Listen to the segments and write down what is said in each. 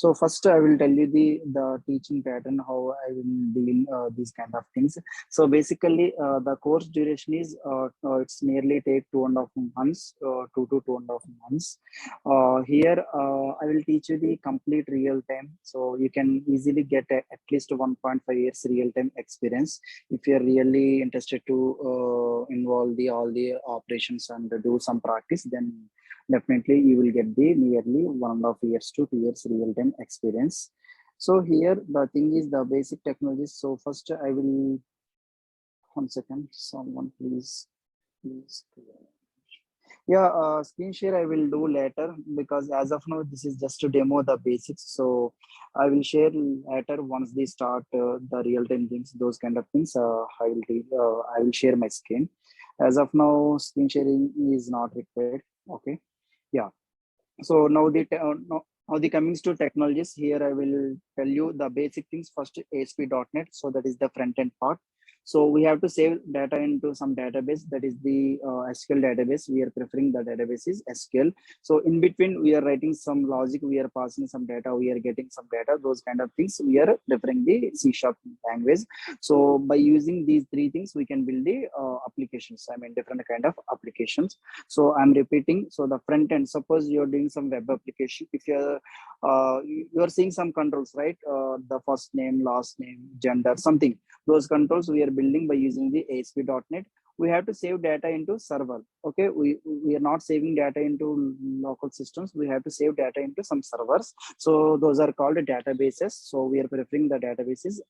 So first I will tell you the teaching pattern, how I will deal these kind of things. So basically the course duration is it's nearly take 2.5 months, 2 to 2.5 months. Here I will teach you the complete real time, so you can easily get at least 1.5 years real time experience. If you are really interested to involve all the operations and do some practice, then definitely you will get the nearly 1.5 years to 2 years real-time experience. So here the thing is the basic technologies. So first I will, 1 second, someone please. Yeah, screen share I will do later, because as of now this is just to demo the basics. So I will share later once they start the real-time things, those kind of things. I will share my screen. As of now screen sharing is not required. Okay. Yeah. So now now the comings to technologies, here I will tell you the basic things. First, ASP.NET. So that is the front end part. So we have to save data into some database, that is the SQL database. We are preferring the database is SQL. So in between we are writing some logic, we are passing some data, we are getting some data, those kind of things. We are preferring the C# language. So by using these three things, we can build the applications. I mean different kind of applications. So I'm repeating. So the front end, suppose you're doing some web application. If you're seeing some controls, right? The first name, last name, gender, something. Those controls we are building by using the ASP.NET. We have to save data into server. Okay, we are not saving data into local systems. We have to save data into some servers. So those are called databases. So we are preferring the databases.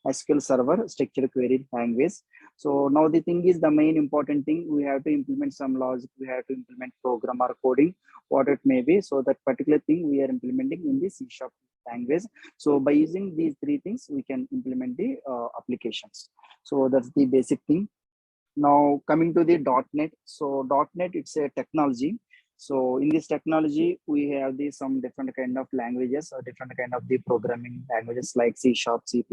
SQL Server structured query language. So now the thing is, the main important thing, we have to implement some logic, we have to implement program or coding, what it may be. So that particular thing we are implementing in the C# language. So by using these three things, we can implement the applications. So that's the basic thing. Now coming to the .NET. So .NET, it's a technology. So in this technology, we have some different kind of languages or different kind of the programming languages like C#, C++,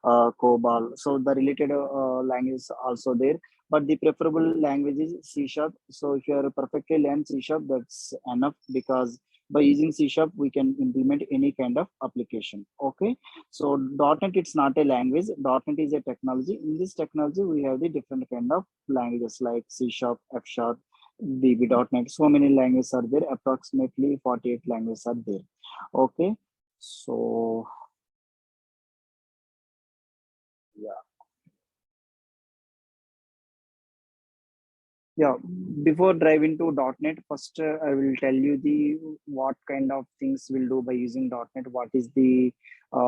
COBOL. So the related languages also there, but the preferable language is C#. So if you are perfectly learned C#, that's enough, because by using C# we can implement any kind of application. Okay. So .NET, it's not a language. .NET is a technology. In this technology, we have the different kind of languages like C#, F#, VB.NET. So many languages are there. Approximately 48 languages are there. Okay. So yeah, before dive into .NET, first I will tell you the what kind of things we'll do by using .NET. What is the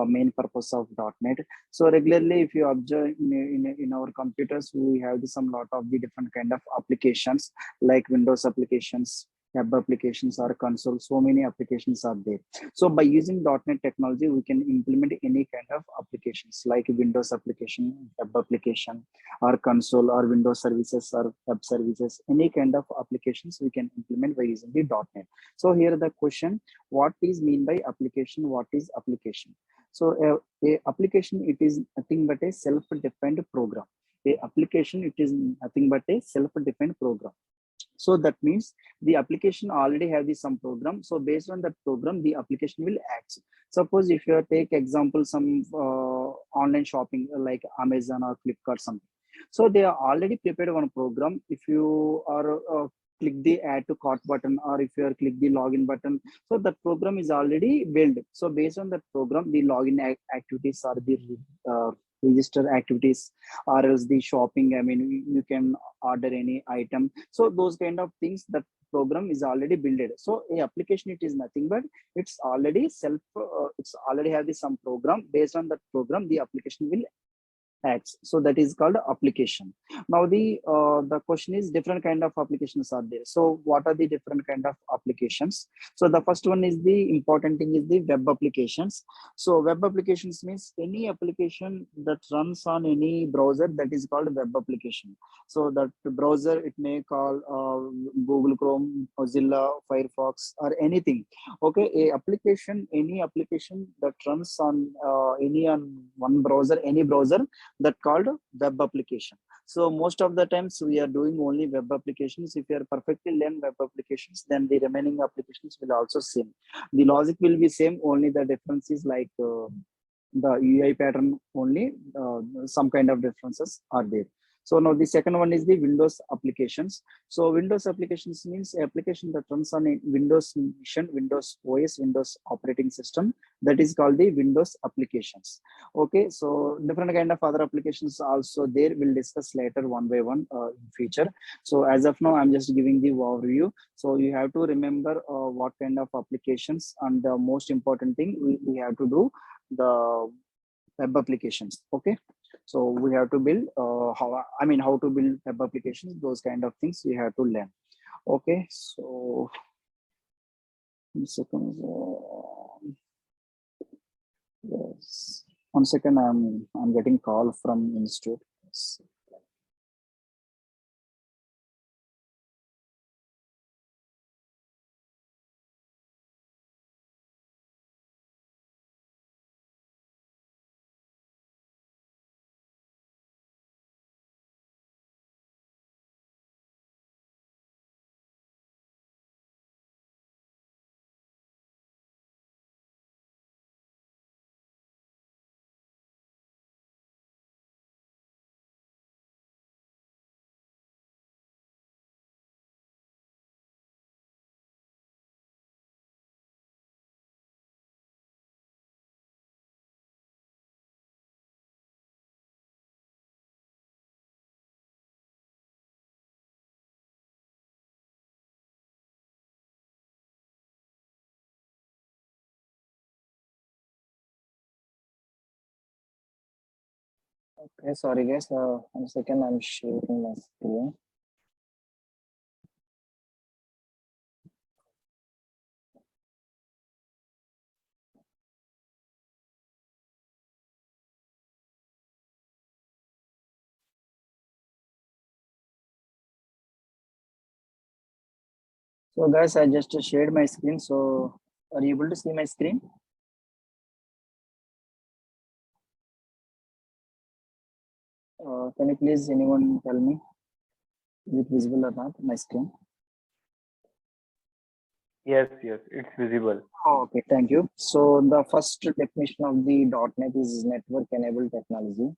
main purpose of .NET? So regularly, if you observe in our computers, we have some lot of the different kind of applications like Windows applications, web applications, or console. So many applications are there. So by using .NET technology, we can implement any kind of applications like Windows application, web application, or console, or Windows services, or web services. Any kind of applications we can implement by using the .NET. So here the question: what is mean by application? What is application? So a application, it is nothing but a self-defined program. A application, it is nothing but a self-defined program. So that means the application already have some program. So based on that program, the application will act. Suppose if you take example, some online shopping like Amazon or Flipkart, something. So they are already prepared one program. If you are click the add to cart button, or if you are click the login button, so that program is already built. So based on that program, the login activities are the register activities, or else the shopping. I mean, you can order any item. So those kind of things, that program is already built. So a application, it is nothing but it's already it's already have some program. Based on that program, the application will acts. So that is called application. Now the question is, different kind of applications are there. So what are the different kind of applications? So the first one is, the important thing is the web applications. So web applications means any application that runs on any browser, that is called web application. So that browser, it may call Google Chrome, Mozilla, Firefox, or anything. Okay, any application that runs on any on one browser, any browser, that called web application. So most of the times we are doing only web applications. If you are perfectly learn web applications, then the remaining applications will also same. The logic will be same, only the difference is like the UI pattern only, some kind of differences are there. So now the second one is the Windows applications. So Windows applications means application that runs on a Windows machine, Windows OS, Windows operating system. That is called the Windows applications. Okay, so different kind of other applications also there. We'll discuss later one by one in future. So as of now, I'm just giving the overview. So you have to remember what kind of applications, and the most important thing we have to do the web applications. Okay, so we have to build how to build web applications, those kind of things we have to learn. Okay, so yes, 1 second, I'm getting call from institute. Okay, sorry guys, 1 second, I'm sharing my screen. So guys, I just shared my screen. So are you able to see my screen? Can you please anyone tell me, is it visible or not, my screen? Yes, it's visible. Oh, okay, thank you. So the first definition of the .NET is network enabled technology.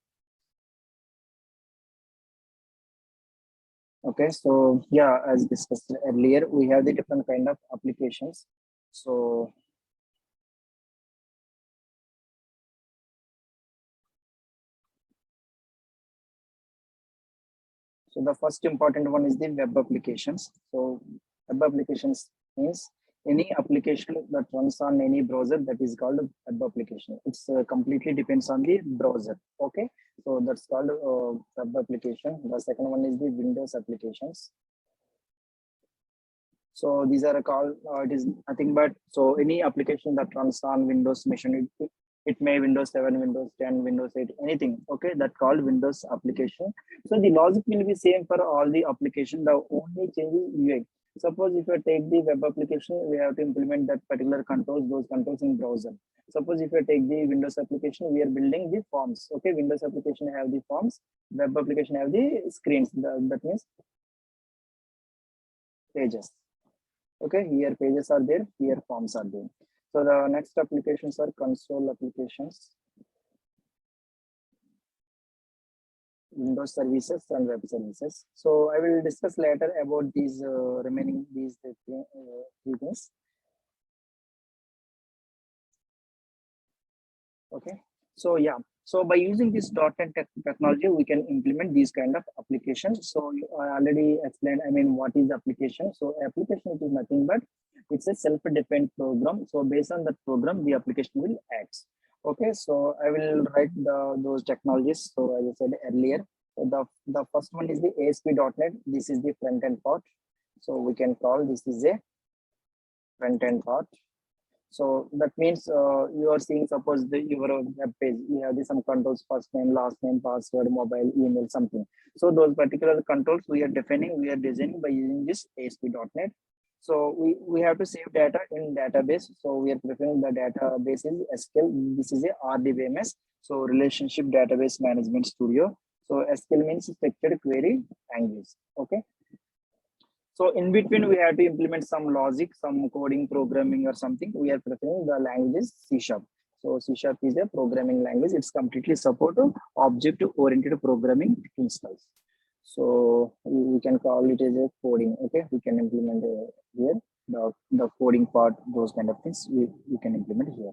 Okay, so yeah, as discussed earlier, we have the different kind of applications. So the first important one is the web applications. So web applications means any application that runs on any browser, that is called a web application. It's completely depends on the browser. Okay, so that's called web application. The second one is the Windows applications. So these are called, it is nothing but, so any application that runs on Windows machine, it may Windows 7, Windows 10, Windows 8, anything. Okay, that called Windows application. So the logic will be same for all the application. The only change is UI. Suppose if you take the web application, we have to implement that particular controls, those controls in browser. Suppose if you take the Windows application, we are building the forms. Okay, Windows application have the forms, web application have the screens. That means pages. Okay, here pages are there, here forms are there. So the next applications are console applications, Windows services and web services. So I will discuss later about these remaining these three things. Okay, so yeah, so by using this .NET technology, we can implement these kind of applications. So I already explained, I mean, what is application? So application is nothing but it's a self-dependent program. So based on that program, the application will act. Okay, so I will write those technologies. So as I said earlier, so the first one is the ASP.NET. This is the front end part. So we can call this is a front end part. So that means you are seeing, suppose your web page, you have some controls, first name, last name, password, mobile, email, something. So those particular controls we are defining, we are designing by using this ASP.NET. So we have to save data in database. So we are preferring the database is SQL. This is a RDBMS. So Relationship Database Management Studio. So SQL means structured query language. Okay. So in between, we have to implement some logic, some coding, programming, or something. We are preferring the language is C#. So C# is a programming language. It's completely support object-oriented programming principles. So we can call it as a coding. Okay, we can implement here the coding part, those kind of things we can implement here.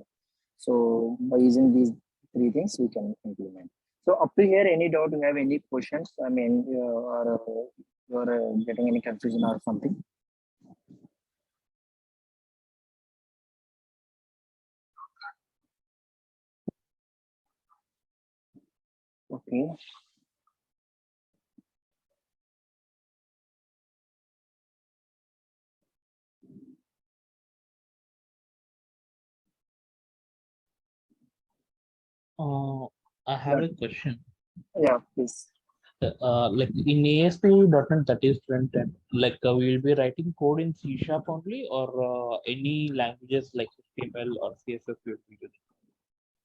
So by using these three things, we can implement. So up to here, any doubt? You have any questions? I mean, or you're getting any confusion or something? Okay. I have a question. Yeah, please. Like in ASP.NET, that is front end, like we will be writing code in C# only, or any languages like HTML or CSS we will be using?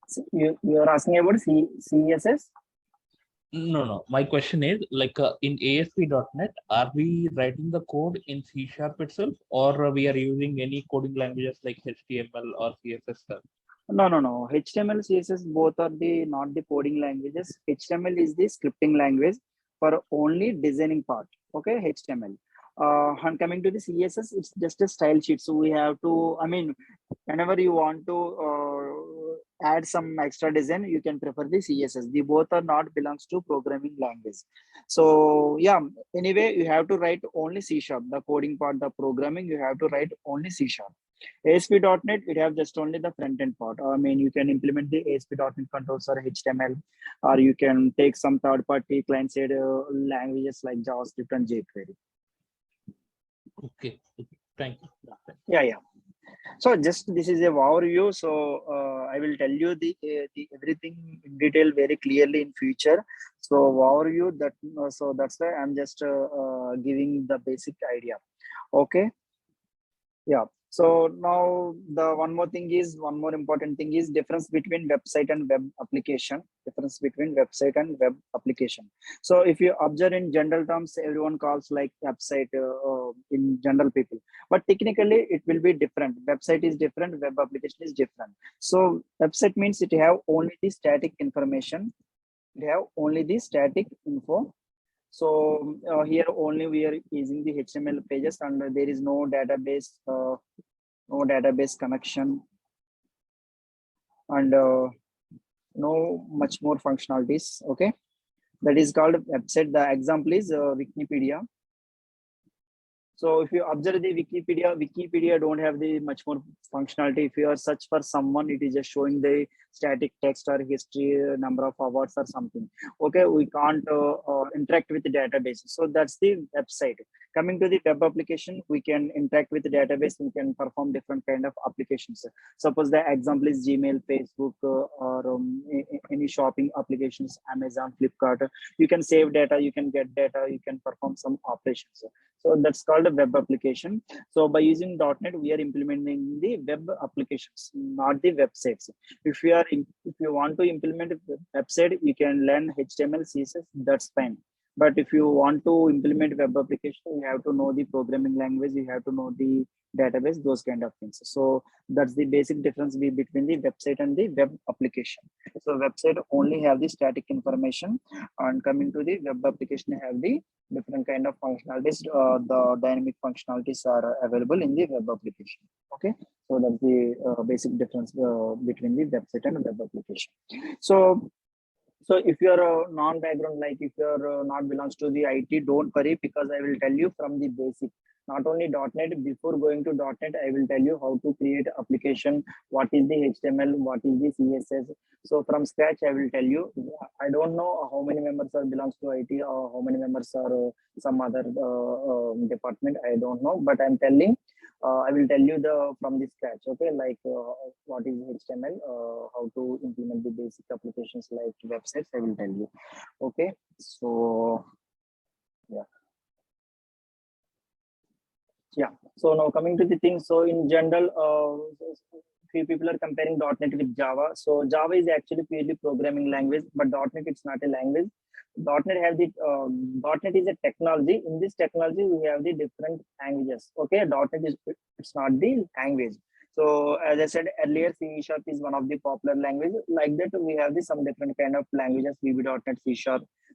So you are asking about CSS? No. My question is like in ASP.NET, are we writing the code in C# itself, or we are using any coding languages like HTML or CSS? No. HTML, CSS both are not the coding languages. HTML is the scripting language for only designing part. Okay, HTML. And coming to the CSS, it's just a style sheet. So we have to, I mean, whenever you want to add some extra design, you can prefer the CSS. The both are not belongs to programming language. So yeah, anyway, you have to write only C#. The coding part, the programming, you have to write only C#. ASP.NET, it have just only the front end part. I mean, you can implement the ASP.NET controls or HTML, or you can take some third party client side languages like JavaScript and JQuery. Okay. Thank you. Yeah. So just this is a overview. So I will tell you the everything in detail very clearly in future. So overview that. So that's why I'm just giving the basic idea. Okay. Yeah. So now the one more important thing is difference between website and web application. Difference between website and web application. So if you observe in general terms, everyone calls like website in general people, but technically it will be different. Website is different, web application is different. So website means it have only the static information. It have only the static info. So here only we are using the HTML pages, and there is no database connection, and no much more functionalities. Okay, that is called website. The example is Wikipedia. So if you observe the Wikipedia don't have the much more functionality. If you are search for someone, it is just showing the static text or history, number of awards or something. Okay, we can't interact with the database. So that's the website. Coming to the web application, we can interact with the database. We can perform different kind of applications. Suppose the example is Gmail, Facebook, or any shopping applications, Amazon, Flipkart. You can save data, you can get data, you can perform some operations. So that's called a web application. So by using .NET, we are implementing the web applications, not the websites. If you want to implement a website, you can learn HTML, CSS, that's fine. But if you want to implement web application, you have to know the programming language, you have to know the database, those kind of things. So that's the basic difference between the website and the web application. So website only have the static information, and coming to the web application have the different kind of functionalities. The dynamic functionalities are available in the web application. Okay, so that's the basic difference between the website and web application. So if you are a non-background, like if you are not belongs to the IT, don't worry, because I will tell you from the basic. Not only .NET, before going to .NET, I will tell you how to create application, what is the HTML, what is the CSS. So from scratch, I will tell you. I don't know how many members are belongs to IT or how many members are some other department. I don't know, but I'm telling. I will tell you from the scratch. Okay, like what is HTML, how to implement the basic applications like websites. I will tell you. Okay, so yeah. Yeah. So now coming to the thing. So in general, few people are comparing .NET with Java. So Java is actually purely programming language, but .NET it's not a language. .NET have the .NET is a technology. In this technology, we have the different languages. Okay, .NET is it's not the language. So as I said earlier, C# is one of the popular languages. Like that, we have the some different kind of languages, VB.NET, C#.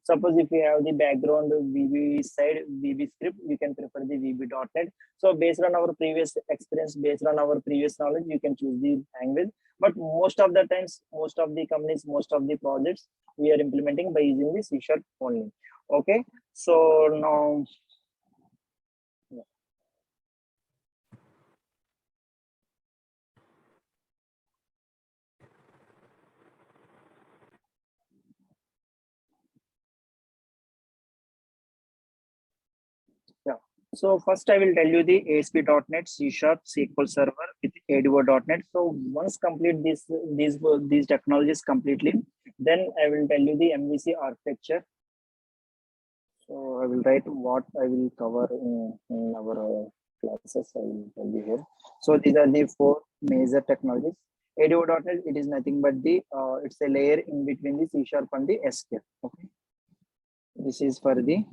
Suppose if we have the background VB side, VB script, we can prefer the VB.NET. So based on our previous experience, based on our previous knowledge, you can choose the language. But most of the times, most of the companies, most of the projects, we are implementing by using the C# only. Okay, so now. Yeah. So first I will tell you the ASP.NET, C#, SQL Server with Advjava.NET. So once complete these technologies completely, then I will tell you the MVC architecture. So I will write what I will cover in our classes. I will tell you here. So these are the four major technologies. Advjava.NET, it is nothing but the it's a layer in between the C# and the SQL. Okay. This is for the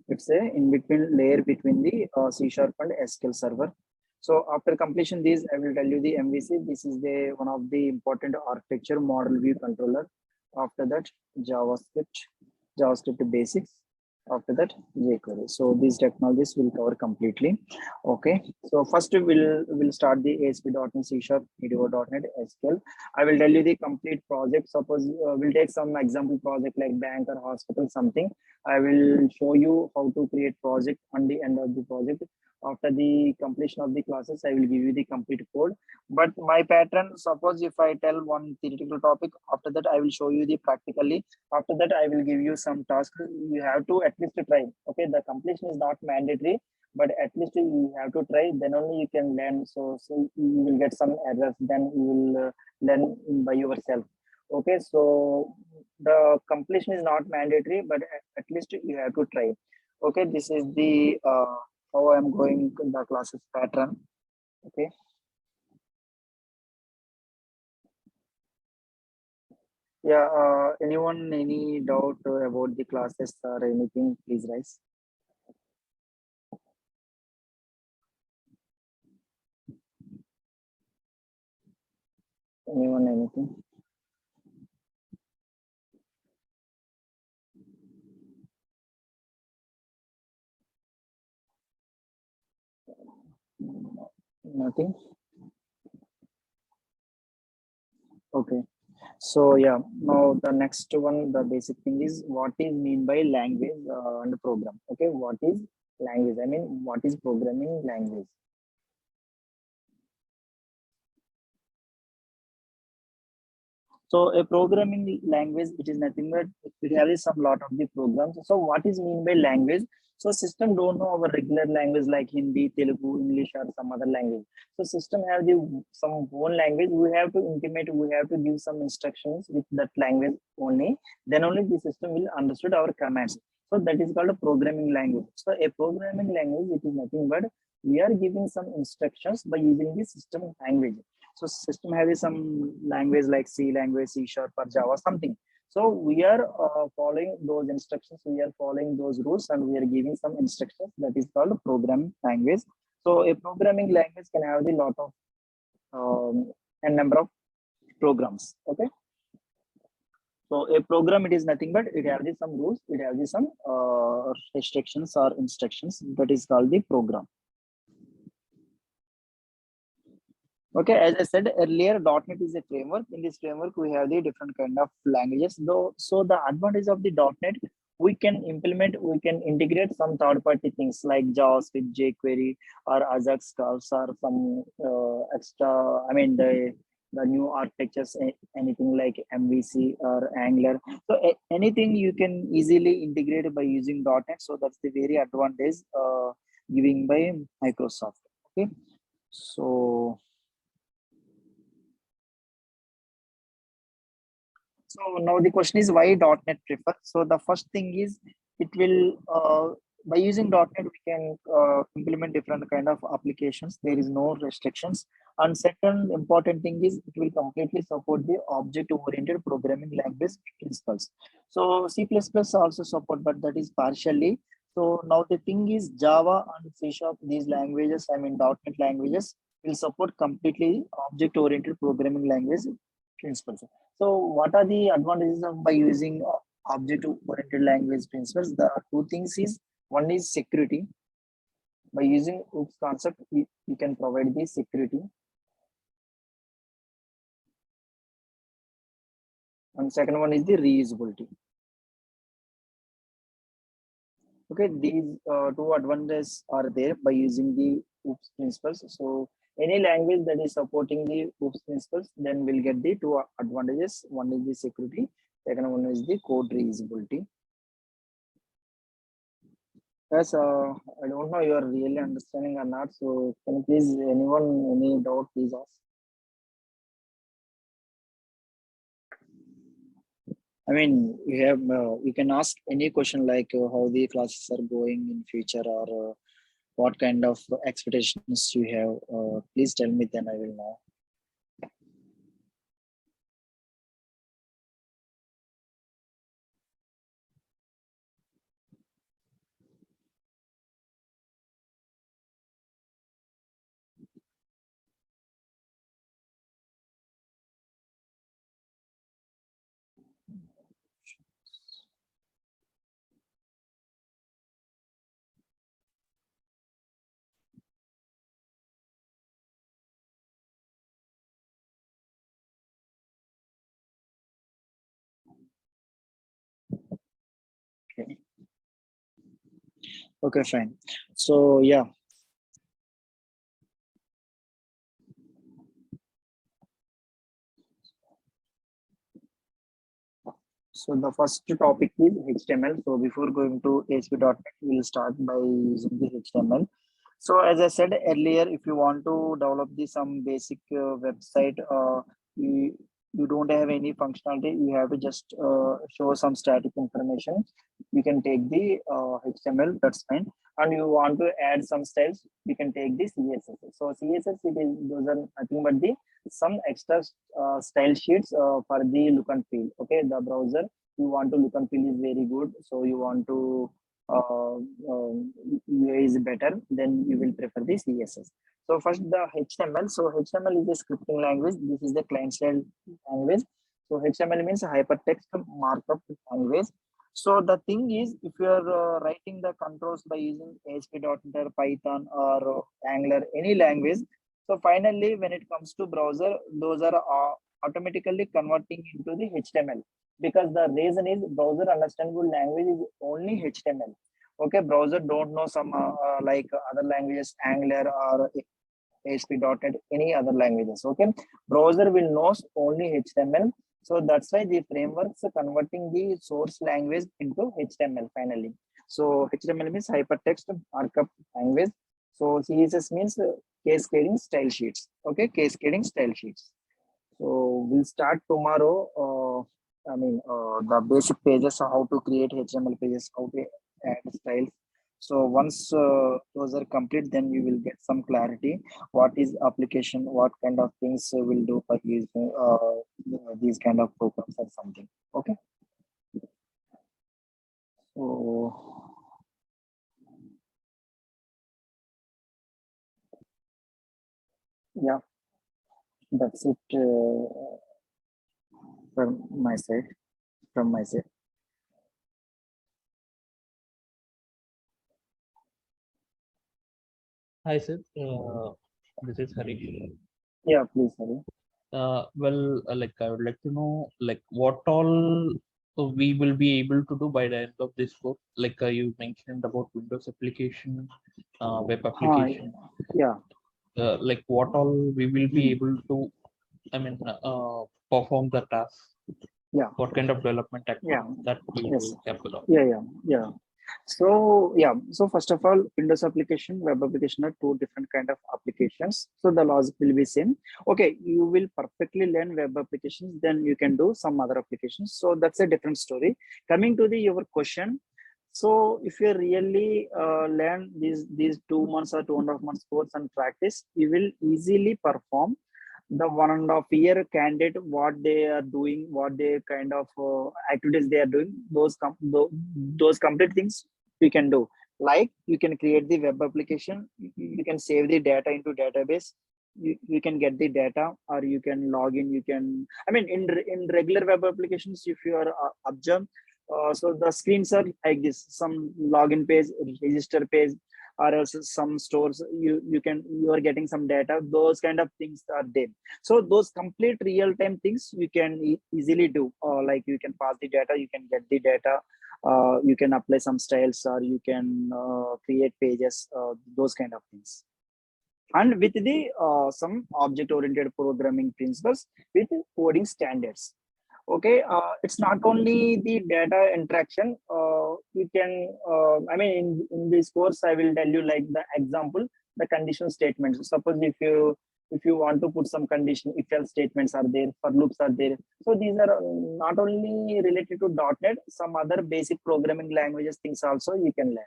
it's a in between layer between the C# and SQL Server. So after completion these, I will tell you the MVC. This is the one of the important architecture model view controller. After that, JavaScript basics. After that, jQuery. So these technologies will cover completely. Okay. So first we'll start the ASP.NET, C#, Advjava.NET, SQL. I will tell you the complete project. Suppose we'll take some example project like bank or hospital something. I will show you how to create project on the end of the project. After the completion of the classes, I will give you the complete code. But my pattern, suppose if I tell one theoretical topic, after that I will show you the practically. After that, I will give you some tasks. You have to at least try. Okay, the completion is not mandatory, but at least you have to try. Then only you can learn. So you will get some errors. Then you will learn by yourself. Okay, so the completion is not mandatory, but at least you have to try. Okay, this is the how I'm going the classes pattern. Okay. Yeah, anyone, any doubt about the classes or anything, please raise. Anyone, anything? Nothing? Okay. So yeah, now the next one, the basic thing is what is mean by language and program. Okay, what is language? I mean, what is programming language? So a programming language, it is nothing but it has some lot of the programs. So what is mean by language? So system don't know our regular language like Hindi, Telugu, English, or some other language. So system have the some own language. We have to intimate. We have to give some instructions with that language only. Then only the system will understood our commands. So that is called a programming language. So a programming language, it is nothing but we are giving some instructions by using the system language. So system has some language like C language, C# or Java, something. So we are following those instructions, we are following those rules, and we are giving some instructions. That is called programming language. So a programming language can have the lot of a number of programs. Okay. So a program, it is nothing but it has some rules, it has some restrictions or instructions. That is called the program. Okay, as I said earlier, .NET is a framework. In this framework, we have the different kind of languages. Though, so the advantage of the .NET, we can implement, we can integrate some third-party things like JavaScript, jQuery, or Ajax calls, or some extra. I mean the new architectures, anything like MVC or Angular. So anything you can easily integrate by using .NET. So that's the very advantage giving by Microsoft. Okay, so. So now the question is why .NET prefer. So the first thing is it will by using .NET, we can implement different kind of applications. There is no restrictions. And second important thing is it will completely support the object-oriented programming language principles. So C++ also support, but that is partially. So now the thing is Java and C#, these languages, I mean .NET languages, will support completely object-oriented programming language principles. So what are the advantages of by using object-oriented language principles? The two things is, one is security. By using OOPS concept, we can provide the security. And second one is the reusability. Okay, these two advantages are there by using the OOPS principles. So any language that is supporting the OOPS principles, then we'll get the two advantages. One is the security, second one is the code reusability. Yes, I don't know you are really understanding or not. So can you please, anyone, any doubt, please ask. I mean, you can ask any question like how the classes are going in future, or what kind of expectations you have. Please tell me, then I will know. Okay. Okay, fine. So yeah. So the first topic is HTML. So before going to ASP.NET, we'll start by using the HTML. So as I said earlier, if you want to develop some basic website, you don't have any functionality, you have to just show some static information. You can take the HTML, that's fine. And you want to add some styles, you can take the CSS. So CSS, those are nothing but the some extra style sheets for the look and feel. Okay, the browser you want to look and feel is very good, so you want to UI is better, then you will prefer the CSS. So first the HTML. So HTML is a scripting language. This is the client-side language. So HTML means hypertext markup language. So the thing is, if you are writing the controls by using ASP.NET or Python or Angular, any language, so finally when it comes to browser, those are automatically converting into the HTML, because the reason is browser understandable language is only HTML. Okay, browser don't know some like other languages, Angular or ASP.NET, any other languages. Okay, browser will know only HTML. So that's why the frameworks are converting the source language into HTML finally. So HTML means hypertext markup language. So CSS means cascading style sheets. Okay, cascading style sheets. So we'll start tomorrow. The basic pages, how to create HTML pages, how to add styles. So once those are complete, then you will get some clarity. What is application? What kind of things will do for using these kind of programs or something. Okay. So yeah, that's it from my side. Hi, sir. This is Harish. Yeah, please, Hari. Like I would like to know, like what all we will be able to do by the end of this course. Like you mentioned about Windows application, web application. Yeah. Like what all we will be able to, perform the task. Yeah. What kind of development activity that we will capable of. Yeah. So yeah, so first of all, Windows application, web application are two different kind of applications. So the logic will be same. Okay, you will perfectly learn web applications, then you can do some other applications. So that's a different story. Coming to your question. So if you really learn these 2 months or 2.5 months course and practice, you will easily perform the 1.5 year candidate, what they are doing, what they kind of activities they are doing, those complete things we can do. Like you can create the web application, you can save the data into database, you can get the data, or you can log in, you can, I mean, in regular web applications, if you are observed, so the screens are like this, some login page, register page, or else some stores, you are getting some data, those kind of things are there. So those complete real-time things you can easily do, like you can pass the data, you can get the data, you can apply some styles, or you can create pages, those kind of things. And with the some object-oriented programming principles with coding standards. Okay, it's not only the data interaction. You can, I mean, in this course, I will tell you like the example, the condition statements. Suppose if you want to put some condition, if else statements are there, for loops are there. So these are not only related to .NET, some other basic programming languages things also you can learn.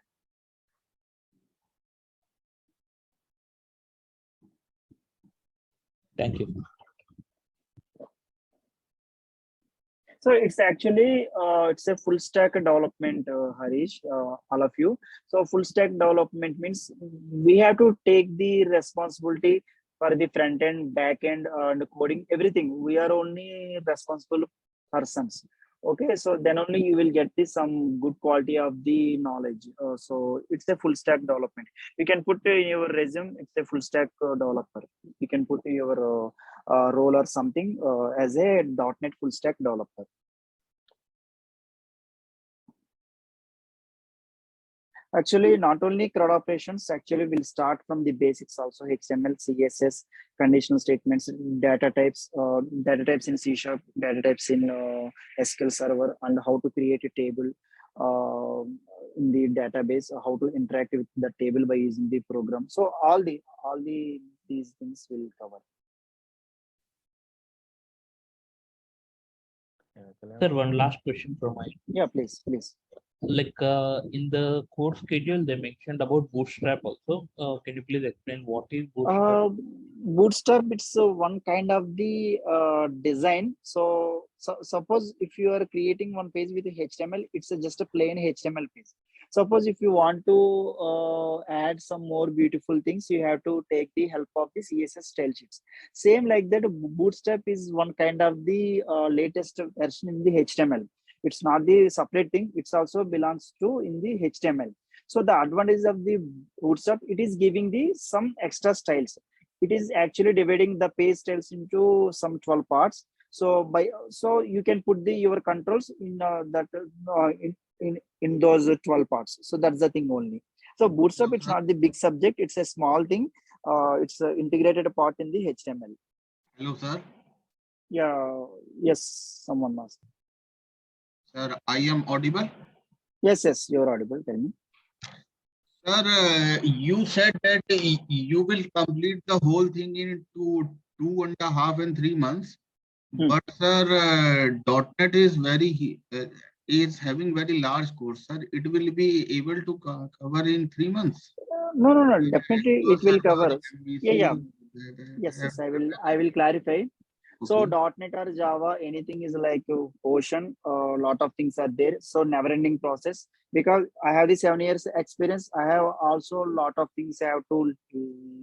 Thank you. So it's actually it's a full stack development, Harish, all of you. So full stack development means we have to take the responsibility for the front end, back end, and coding, everything. We are only responsible persons. Okay, so then only you will get this some good quality of the knowledge. So it's a full stack development. You can put in your resume, it's a full stack developer. You can put your role or something as a .NET full stack developer. Actually, not only CRUD operations, actually we'll start from the basics also, HTML, CSS, conditional statements, data types in C#, data types in SQL Server, and how to create a table in the database, how to interact with the table by using the program. So all these things will cover. Sir, one last question from my. Yeah, please. Like in the course schedule, they mentioned about Bootstrap also. Can you please explain what is Bootstrap? Bootstrap, it's one kind of the design. So suppose if you are creating one page with HTML, it's just a plain HTML page. Suppose if you want to add some more beautiful things, you have to take the help of the CSS style sheets. Same like that, Bootstrap is one kind of the latest version in the HTML. It's not the separate thing, it's also belongs to in the HTML. So the advantage of the Bootstrap, it is giving the some extra styles. It is actually dividing the page styles into some 12 parts. So you can put your controls in in those 12 parts. So that's the thing only. So Bootstrap, it's not the big subject, it's a small thing. It's an integrated part in the HTML. Hello, sir. Yeah, yes, someone must. Sir, I am audible. Yes, you're audible. Tell me. Sir, you said that you will complete the whole thing in 2.5 and 3 months. But sir, .NET is having very large course, sir. It will be able to cover in 3 months. No. Definitely, it will cover. Yeah. Yes. I will clarify. Okay. So .NET or Java, anything is like ocean. A lot of things are there. So never-ending process. Because I have the 7 years experience, I have also a lot of things I have to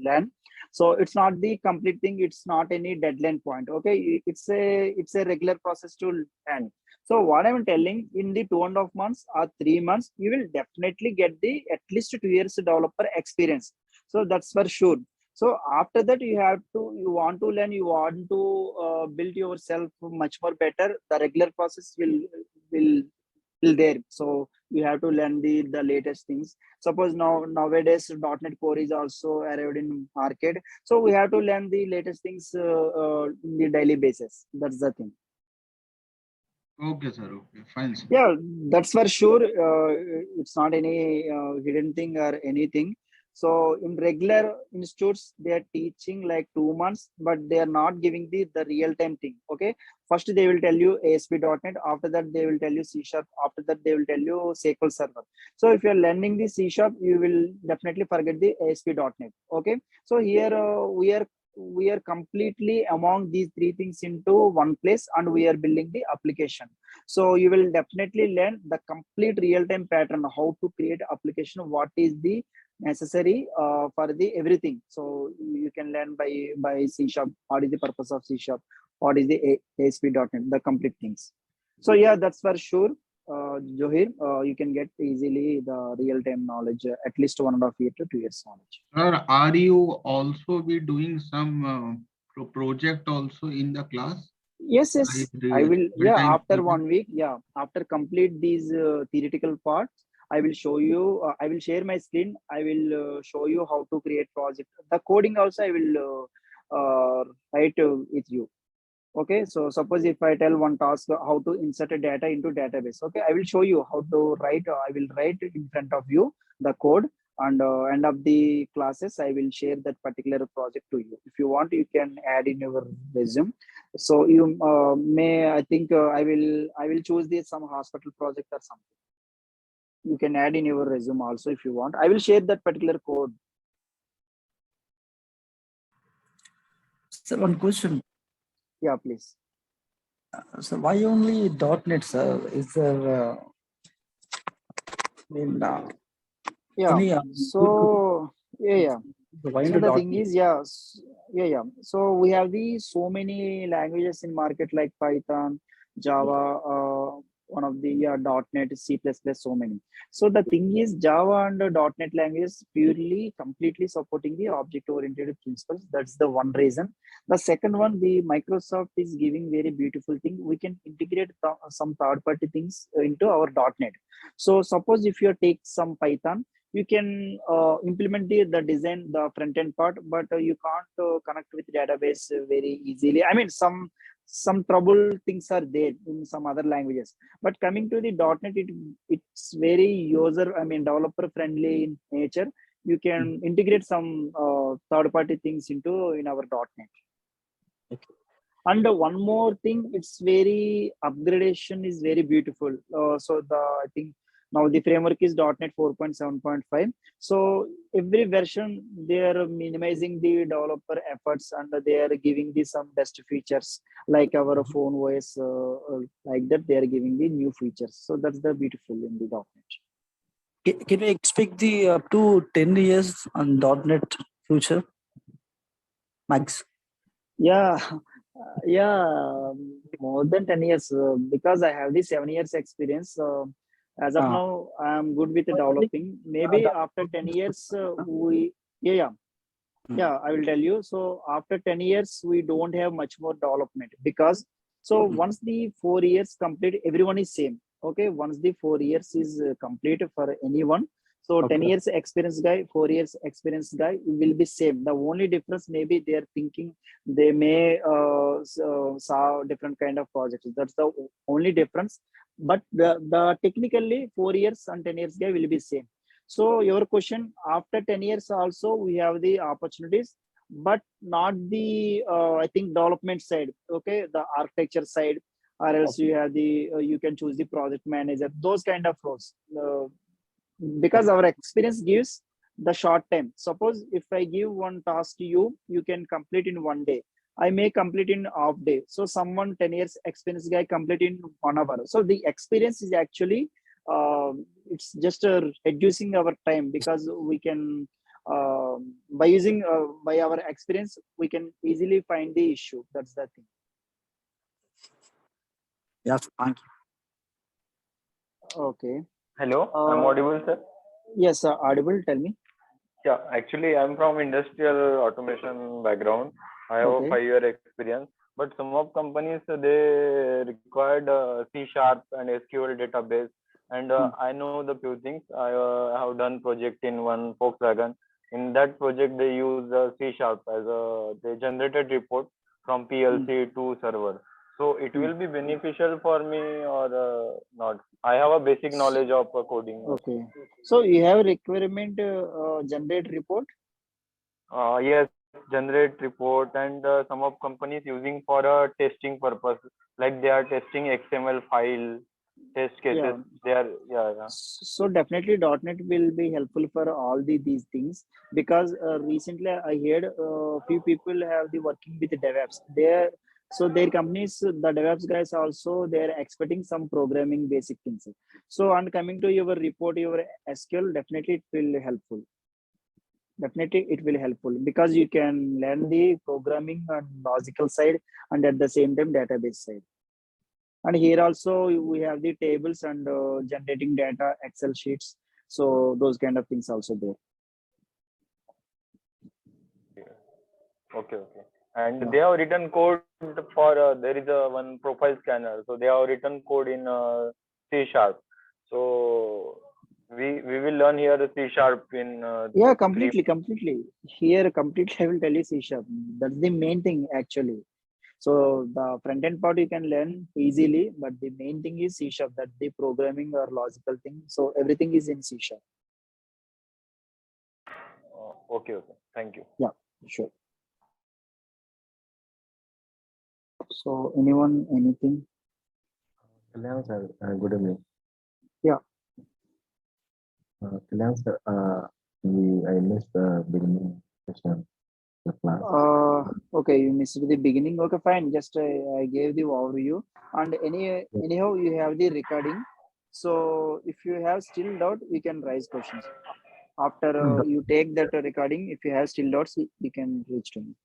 learn. So it's not the complete thing. It's not any deadline point. Okay, it's a regular process to learn. So what I'm telling, in the 2.5 months or 3 months, you will definitely get the at least 2 years developer experience. So that's for sure. So after that, you want to learn, you want to build yourself much more better. The regular process will there. So you have to learn the latest things. Suppose nowadays .NET Core is also arrived in market. So we have to learn the latest things in the daily basis. That's the thing. Okay, sir. Okay, fine, sir. Yeah, that's for sure. It's not any hidden thing or anything. So in regular institutes, they are teaching like 2 months, but they are not giving the real-time thing. Okay. First, they will tell you ASP.NET. After that, they will tell you C#. After that, they will tell you SQL Server. So if you're learning the C#, you will definitely forget the ASP.NET. Okay. So here we are completely among these three things into one place, and we are building the application. So you will definitely learn the complete real-time pattern, how to create application, what is the necessary for the everything. So you can learn by C#, what is the purpose of C#, what is the ASP.NET, the complete things. So yeah, that's for sure. Johir, you can get easily the real-time knowledge, at least 1.5 years to 2 years knowledge. Sir, are you also be doing some project also in the class? Yes, Like I will. Yeah, real-time after project? 1 week, yeah, after complete these theoretical parts, I will show you. I will share my screen. I will show you how to create project. The coding also I will write with you. Okay, so suppose if I tell one task how to insert a data into database, okay, I will show you how to write. I will write in front of you the code, and end of the classes I will share that particular project to you. If you want, you can add in your resume. So you may, I think I will choose this some hospital project or something. You can add in your resume also if you want. I will share that particular code. Sir, one question. Yeah, please. So why only .NET, sir? Is there Yeah. any So yeah. why So only the thing .NET? is, yeah. So we have the so many languages in market like Python, Java, one of the .NET, C++, so many. So the thing is, Java and .NET languages purely, completely supporting the object-oriented principles. That's the one reason. The second one, the Microsoft is giving very beautiful thing. We can integrate some third-party things into our .NET. So suppose if you take some Python, you can implement the design, the front end part, but you can't connect with database very easily. I mean, some trouble things are there in some other languages, but coming to the .NET, it's very user, I mean, developer friendly in nature. You can integrate some third party things in our .NET. Okay. And one more thing, it's very upgradation is very beautiful. So I think now the framework is .NET 4.7.5. So every version they are minimizing the developer efforts, and they are giving the some best features like our phone OS, like that. They are giving the new features. So that's the beautiful in the .NET. Can we expect the up to 10 years on .NET future, Max? Yeah, more than 10 years because I have the 7 years experience. As of now, I'm good with developing. Maybe after 10 years, I will tell you. So after 10 years, we don't have much more development because once the 4 years complete, everyone is same. Okay, once the 4 years is complete for anyone, so 10 years experience guy, 4 years experience guy will be same. The only difference maybe they are thinking they may saw different kind of projects. That's the only difference. But the technically 4 years and 10 years guy will be same. So your question, after 10 years also we have the opportunities, but not the I think development side. Okay, the architecture side, or else you have the you can choose the project manager, those kind of roles. Because our experience gives the short time. Suppose if I give one task to you, you can complete in 1 day. I may complete in half day. So someone 10 years experience guy complete in 1 hour. So the experience is actually it's just reducing our time, because we can by using by our experience we can easily find the issue. That's the thing. Yes, thank you. Okay. Hello, I'm audible, sir? Yes, audible. Tell me. Yeah, actually, I'm from industrial automation background. I have a 5-year experience, but some of companies they required C# and SQL database, and I know the few things. I have done project in one Volkswagen. In that project, they use C# as they generated report from PLC to server. So it will be beneficial for me or not? I have a basic knowledge of coding. Okay. So you have a requirement generate report? Yes, generate report, and some of companies using for a testing purpose, like they are testing XML file, test cases. Yeah. They are So definitely .NET will be helpful for all these things, because recently I heard few people have the working with DevOps. So their companies, the DevOps guys also, they're expecting some programming basic things. So on coming to your report, your SQL, definitely it will helpful. Definitely it will helpful, because you can learn the programming and logical side, and at the same time database side. And here also we have the tables and generating data, Excel sheets. So those kind of things also there. Okay. And they have written code for there is a one profile scanner. So they have written code in C#. So we will learn here the C# in yeah, completely. Here completely I will tell you C#. That's the main thing actually. So the front end part you can learn easily, but the main thing is C#. That's the programming or logical thing. So everything is in C#. Okay. Thank you. Yeah, sure. So anyone, anything? Kalyan sir, good evening. Yeah. Kalyan sir, I missed the beginning session. The class. Okay, you missed the beginning. Okay, fine. Just I gave the overview, and anyhow you have the recording. So if you have still doubt, you can raise questions. After you take that recording, if you have still doubts, you can reach to me.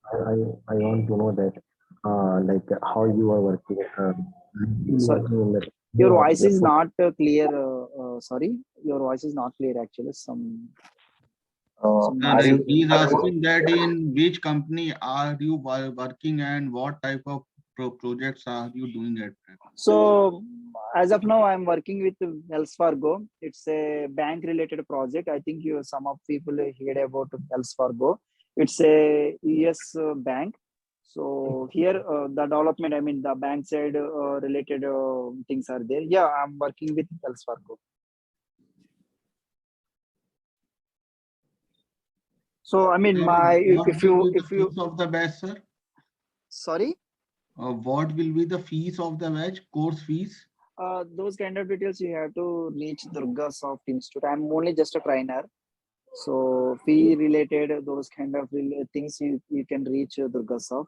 I want to know that like how you are working. Your voice is not clear. Sorry, your voice is not clear actually. He's asking that in which company are you working and what type of projects are you doing at? So as of now, I'm working with Wells Fargo. It's a bank-related project. I think some of people heard about Wells Fargo. It's a US bank. So here the development, I mean the bank side related things are there. Yeah, I'm working with Wells Fargo. So I mean, if you of the batch, sir. Sorry. What will be the fees of the batch? Course fees? Those kind of details you have to reach DURGASOFT Institute. I'm only just a trainer. So fee related, those kind of things you can reach DURGASOFT.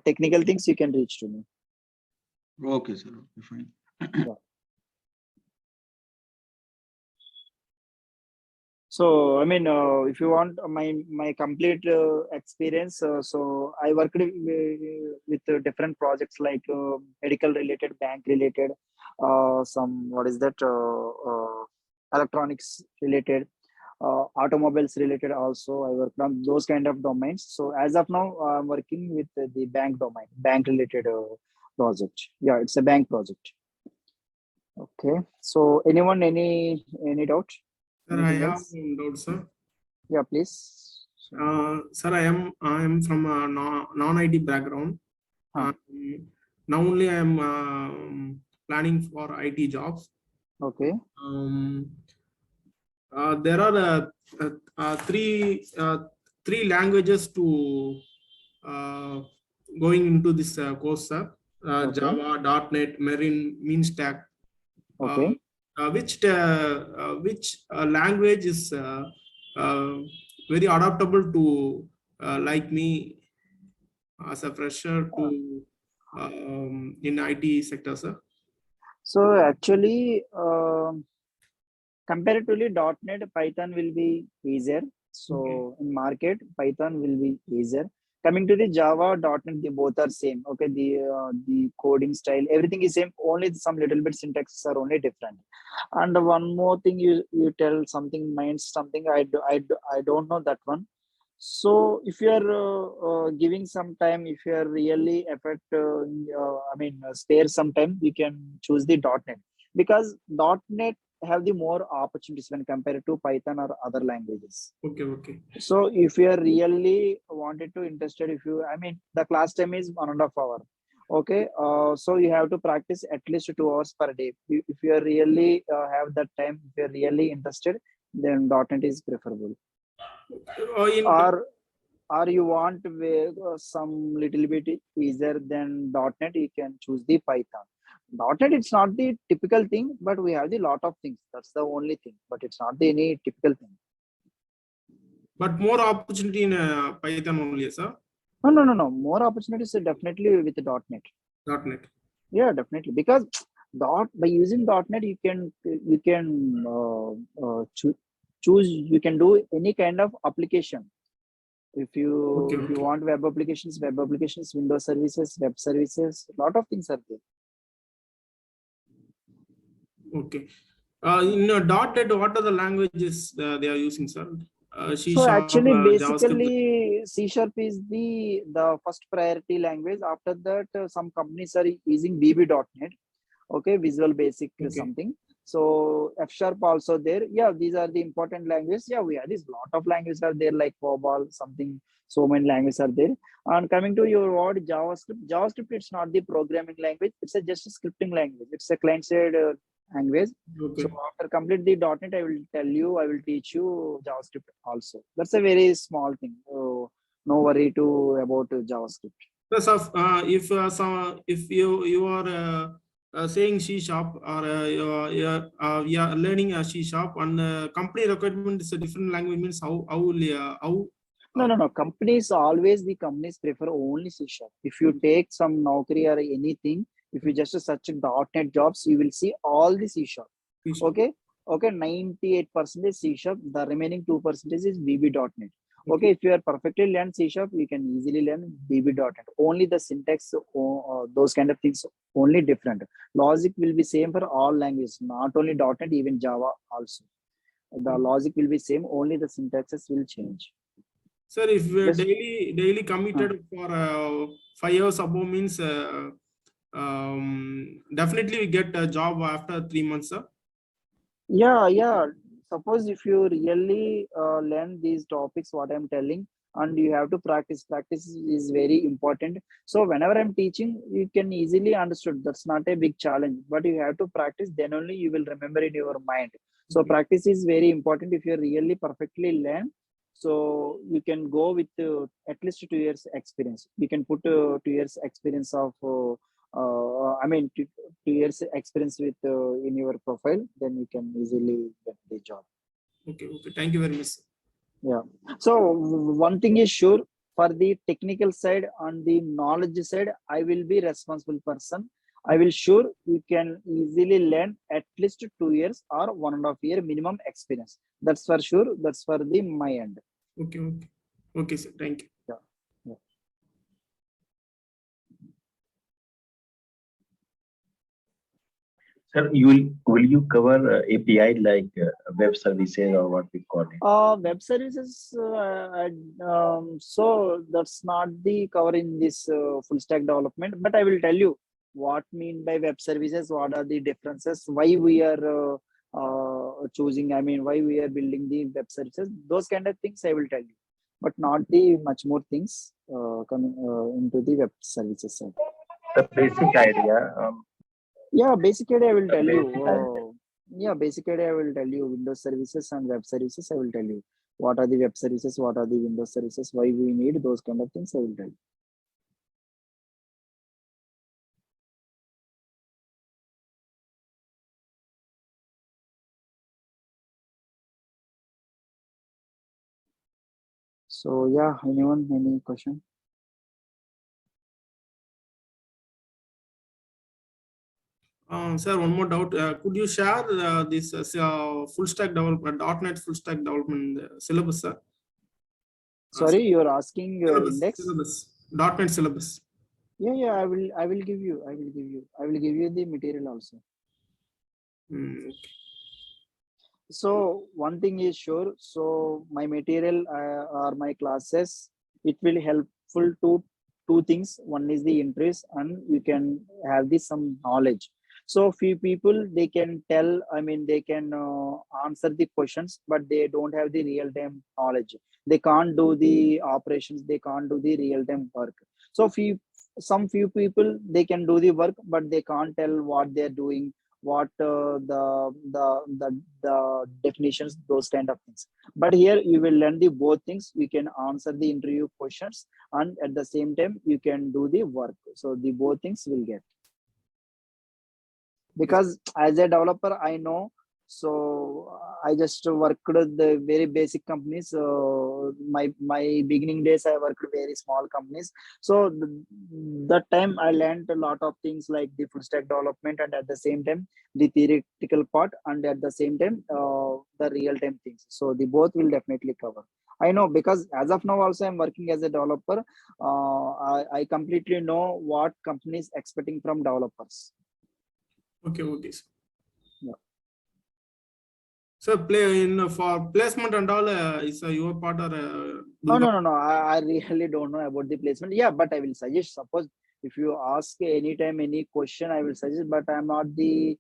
Technical things you can reach to me. Okay, sir. Okay, fine. Yeah. So I mean, if you want my complete experience, so I worked with different projects like medical related, bank related, some what is that, electronics related, automobiles related. Also, I worked on those kind of domains. So as of now, I'm working with the bank domain, bank related project. Yeah, it's a bank project. Okay. So anyone, any doubt? Sir, I have some doubts, sir. Yeah, please. Sir, I am from a non-IT background. Now only I am planning for IT jobs. Okay. There are three languages to going into this course, sir. Okay. Java, .NET, Marine, MeanStack. Okay. Which language is very adaptable to like me as a fresher to in IT sector, sir? So actually, comparatively, .NET, Python will be easier. So in market, Python will be easier. Coming to the Java, .NET, they both are same. Okay, the coding style, everything is same. Only some little bit syntaxes are only different. And one more thing, you tell something means something. I don't know that one. So if you are giving some time, if you are really effort, spare some time, you can choose the .NET, because .NET have the more opportunities when compared to Python or other languages. Okay. So if you are really wanted to interested, if you, I mean, the class time is 1.5 hours. Okay, so you have to practice at least 2 hours per day. If you are really have that time, if you are really interested, then .NET is preferable. Or you want some little bit easier than .NET, you can choose the Python. .NET, it's not the typical thing, but we have the lot of things. That's the only thing, but it's not any typical thing. But more opportunity in Python only, sir? No. More opportunities definitely with .NET. .NET. Yeah, definitely, because by using .NET, you can choose. You can do any kind of application. If you want web applications, Windows services, web services, a lot of things are there. Okay. In .NET, what are the languages they are using, sir? C So Sharp, actually, basically, JavaScript. C# is the first priority language. After that, some companies are using VB.NET. Okay, Visual Basic something. So F# also there. Yeah, these are the important languages. Yeah, we have this lot of languages are there like COBOL, something. So many languages are there. And coming to your word JavaScript, it's not the programming language. It's just a scripting language. It's a client-side language. Okay. So after complete the .NET, I will teach you JavaScript also. That's a very small thing. So no worry about JavaScript. Plus, if you are saying C# or we are learning C# and company requirement is a different language, means how No. Companies prefer only C#. If you take some Naukri or anything, if you just search .NET jobs, you will see all the C#. Okay, 98% C#. The remaining 2% is VB.NET. Okay, if you are perfectly learn C#, you can easily learn VB.NET. Only the syntax, those kind of things, only different. Logic will be same for all languages, not only .NET, even Java also. The logic will be same, only the syntaxes will change. Sir, if we daily committed for 5 years above, means definitely we get a job after 3 months, sir. Yeah. Suppose if you really learn these topics, what I'm telling, and you have to practice is very important. So whenever I'm teaching, you can easily understood. That's not a big challenge, but you have to practice, then only you will remember in your mind. So practice is very important. If you really perfectly learn, so you can go with at least 2 years experience. You can put 2 years experience of 2 years experience with in your profile, then you can easily get the job. Okay. Thank you very much. Yeah. So one thing is sure, for the technical side and the knowledge side, I will be responsible person. I will sure you can easily learn at least 2 years or 1.5 year minimum experience. That's for sure. That's for my end. Okay, sir. Thank you. Yeah. Sir, will you cover API like web services or what we call it? Web services. So that's not the cover in this full stack development. But I will tell you what mean by web services. What are the differences? Why we are choosing? I mean, why we are building the web services? Those kind of things I will tell you, but not the much more things coming into the web services side. The basic idea. Yeah, basically I will tell you. Basically I will tell you Windows services and web services. I will tell you what are the web services, what are the Windows services, why we need those kind of things. I will tell you. So yeah, anyone, any question? Sir, one more doubt. Could you share this full stack development, .NET full stack development syllabus, sir? Sorry, you're asking index? Syllabus. .NET syllabus. Yeah. I will give you. I will give you the material also. Okay. So one thing is sure. So my material or my classes, it will helpful to two things. One is the interest, and you can have this some knowledge. So few people, they can tell, I mean, they can answer the questions, but they don't have the real-time knowledge. They can't do the operations, they can't do the real-time work. So some few people, they can do the work, but they can't tell what they're doing, what the definitions, those kind of things. But here you will learn the both things. You can answer the interview questions, and at the same time you can do the work. So the both things will get, because as a developer I know, so I just worked with the very basic companies. My beginning days I worked with very small companies. So that time I learned a lot of things like the full stack development, and at the same time the theoretical part, and at the same time the real time things. So the both will definitely cover. I know, because as of now also I'm working as a developer. I completely know what companies expecting from developers. Okay, okay. Yeah. So for placement and all, is your part or No. I really don't know about the placement. Yeah, but I will suggest. Suppose if you ask anytime any question, I will suggest. But I'm not the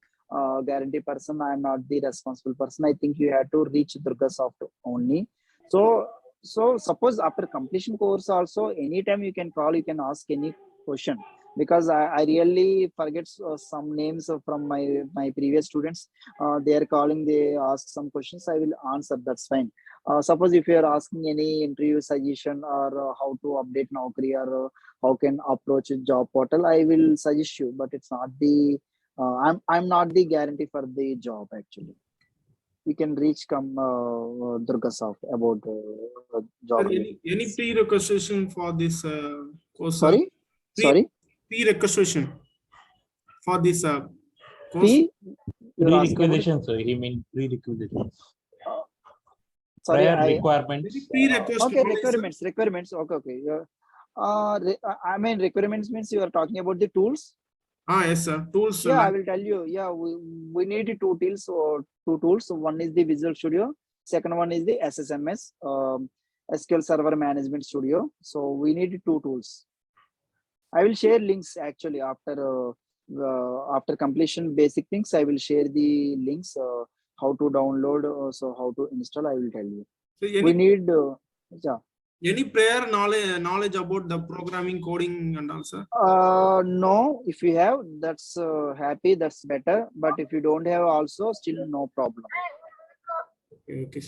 guarantee person. I'm not the responsible person. I think you have to reach DURGASOFT only. So suppose after completion course also, anytime you can call, you can ask any question. Because I really forget some names from my previous students. They are calling, they ask some questions, I will answer, that's fine. Suppose if you are asking any interview suggestion, or how to update Naukri, or how can approach a job portal, I will suggest you, but it's not the I'm not the guarantee for the job actually. You can reach DURGASOFT about job. Any prerequisition for this course? Sorry. Prerequisition for this course. Prerequisitions, so he means prerequisitions. Sorry, requirements. Okay, requirements. Okay. I mean, requirements means you are talking about the tools. Yes, sir. Tools. Yeah, I will tell you. Yeah, we need two tools. One is the Visual Studio. Second one is the SSMS, SQL Server Management Studio. So we need two tools. I will share links actually after completion basic things. I will share the links, how to download, so how to install. I will tell you. So we need any prior knowledge about the programming, coding, and also? No, if you have, that's happy, that's better. But if you don't have, also still no problem. Okay.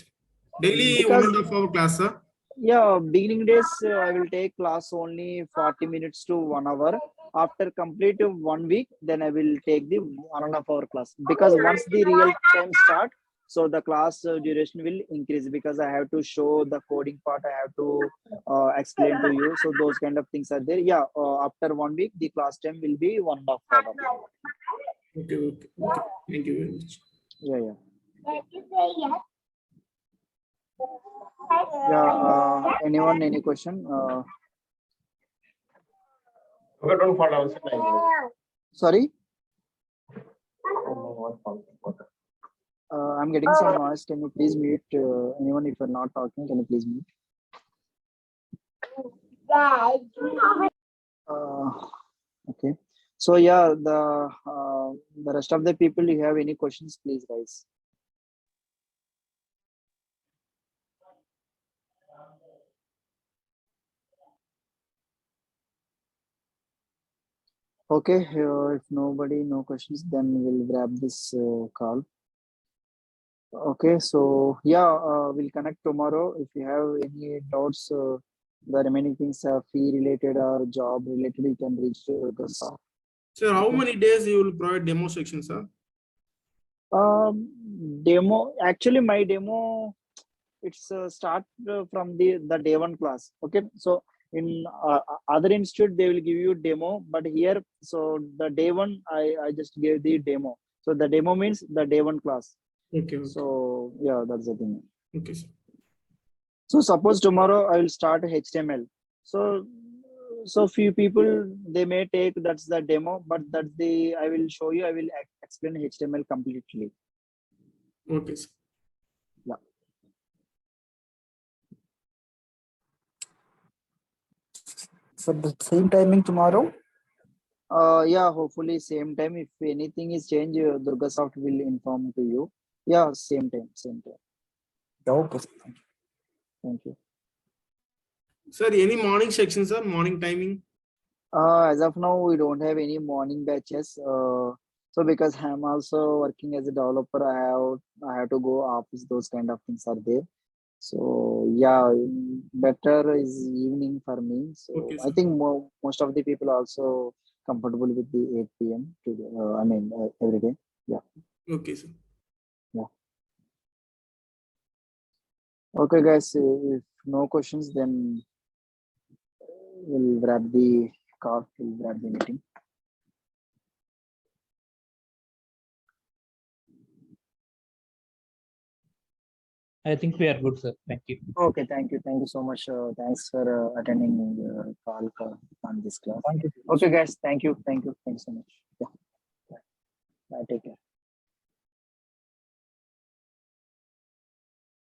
Daily 1.5 hour class, sir? Yeah, beginning days I will take class only 40 minutes to 1 hour. After complete 1 week, then I will take the 1.5 hour class. Because once the real time start, so the class duration will increase, because I have to show the coding part, I have to explain to you. So those kind of things are there. Yeah, after 1 week, the class time will be 1.5 hour. Okay. Thank you very much. Yeah. Yeah, anyone, any question? Sorry? I'm getting some noise. Can you please mute? Anyone, if you're not talking, can you please mute? Okay. So yeah, the rest of the people, you have any questions, please raise. Okay, if no questions, then we'll wrap this call. Okay, so yeah, we'll connect tomorrow. If you have any doubts, the remaining things are fee related or job related, you can reach DURGASOFT. Sir, how many days you will provide demo section, sir? Demo, actually my demo, it's start from the day one class. Okay, so in other institute they will give you demo, but here, so the day one I just gave the demo. So the demo means the day one class. Okay. So yeah, that's the thing. Okay, sir. So suppose tomorrow I will start HTML. So few people, they may take, that's the demo, but that's the, I will show you, I will explain HTML completely. Okay, sir. Yeah. For the same timing tomorrow? Yeah, hopefully same time. If anything is changed, DurgaSoft will inform to you. Yeah, same time, same time. Okay, sir. Thank you. Thank you. Sir, any morning section, sir? Morning timing? As of now, we don't have any morning batches. So because I'm also working as a developer, I have to go office. Those kind of things are there. So yeah, better is evening for me. So Okay, I sir. think most of the people are also comfortable with the 8 p.m. to I mean every day. Yeah. Okay, sir. Yeah. Okay, guys. If no questions, then we'll wrap the call. We'll wrap the meeting. I think we are good, sir. Thank you. Okay, thank you. Thank you so much. Thanks for attending the call on this class. Thank you. Okay, guys. Thank you. Thank you. Thanks so much. Yeah.